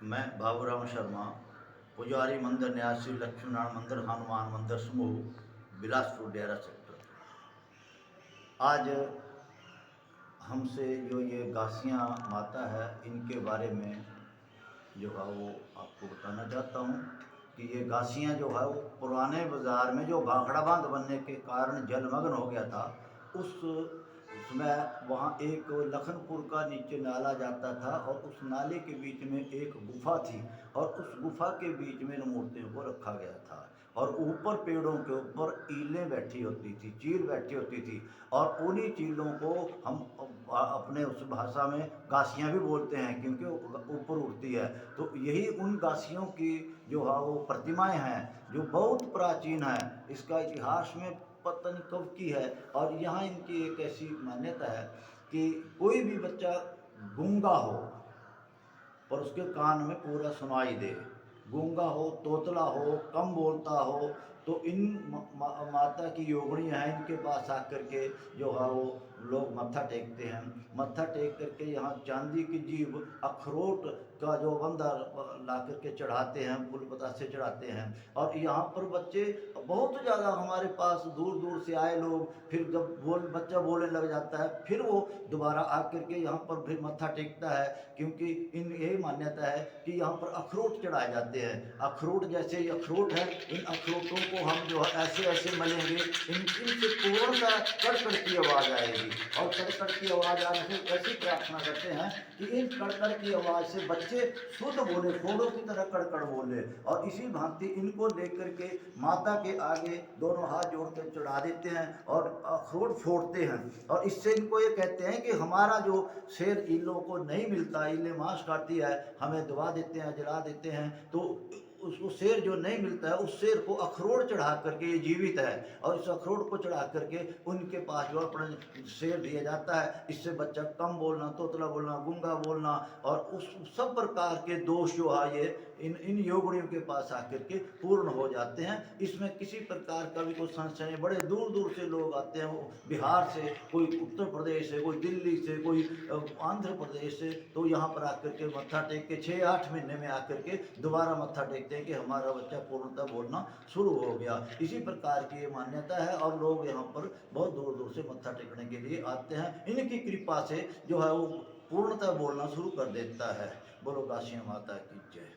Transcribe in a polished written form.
मैं बाबूराम शर्मा, पुजारी मंदिर न्यासी लक्ष्मीनारायण मंदिर हनुमान मंदिर समूह, बिलासपुर डेरा सेक्टर। आज हमसे जो ये गासियाँ माता है, इनके बारे में जो है वो आपको बताना चाहता हूँ कि ये गासियाँ जो है वो पुराने बाज़ार में जो भाखड़ा बांध बनने के कारण जलमग्न हो गया था, उसमें वहाँ एक लखनपुर का नीचे नाला जाता था और उस नाले के बीच में एक गुफा थी और उस गुफा के बीच में इन मूर्तियों को रखा गया था और ऊपर पेड़ों के ऊपर ईलें बैठी होती थी, चील बैठी होती थी और उन्हीं चीलों को हम अपने उस भाषा में गासियाँ भी बोलते हैं क्योंकि ऊपर उड़ती है। तो यही उन गासियों की जो है वो प्रतिमाएं हैं जो बहुत प्राचीन है। इसका इतिहास में पता नहीं कब की है और यहाँ इनकी एक ऐसी मान्यता है कि कोई भी बच्चा गूंगा हो पर उसके कान में पूरा सुनाई दे, गूंगा हो, तोतला हो, कम बोलता हो, तो इन माता की योगणियाँ हैं, इनके पास आकर के जो है वो लोग मत्था टेकते हैं। मत्था टेक करके यहाँ चांदी की जीभ अखरोट का जो बंदा ला करके चढ़ाते हैं, फूल बतासे चढ़ाते हैं और यहाँ पर बच्चे बहुत ज़्यादा हमारे पास दूर दूर से आए लोग, फिर जब बच्चा बोलने लग जाता है फिर वो दोबारा आकर के यहाँ पर फिर मत्था टेकता है क्योंकि इन यही मान्यता है कि यहाँ पर अखरोट चढ़ाए जाते हैं। अखरोट जैसे ये अखरोट है, इन अखरोटों को हम जो है ऐसे ऐसे मलेंगे, इनसे पूर्णतः कड़कड़ की आवाज़ आएगी और कड़कड़ की आवाज़ आने से ऐसी प्रार्थना करते हैं कि इन कड़कड़ की आवाज़ से बच्चे शुद्ध बोले, फोड़ों की तरह कड़कड़ बोले और इसी भांति इनको लेकर के माता के आगे दोनों हाथ जोड़ कर चढ़ा देते हैं और अखरोट फोड़ते हैं और इससे इनको ये कहते हैं कि हमारा जो शेर ईलों को नहीं मिलता, ईलें मांस खाती है, हमें दबा देते हैं, जला देते हैं, तो उसको शेर जो नहीं मिलता है उस शेर को अखरोट चढ़ा करके ये जीवित है और इस अखरोट को चढ़ा करके उनके पास जो अपना शेर दिया जाता है। इससे बच्चा कम बोलना, तोतला बोलना, गूंगा बोलना और उस सब प्रकार के दोष जो है ये इन योगणियों के पास आकर के पूर्ण हो जाते हैं। इसमें किसी प्रकार का भी कोई संशय नहीं। बड़े दूर दूर से लोग आते हैं, वो बिहार से, कोई उत्तर प्रदेश से, कोई दिल्ली से, कोई आंध्र प्रदेश से, तो यहाँ पर आकर के मत्था टेक के 6-8 महीने में आकर के दोबारा मत्था टेकते हैं कि हमारा बच्चा पूर्णतः बोलना शुरू हो गया। इसी प्रकार की ये मान्यता है और लोग यहाँ पर बहुत दूर दूर से मत्था टेकने के लिए आते हैं। इनकी कृपा से जो है वो पूर्णतः बोलना शुरू कर देता है। बोलो गासियाँ माता की जय।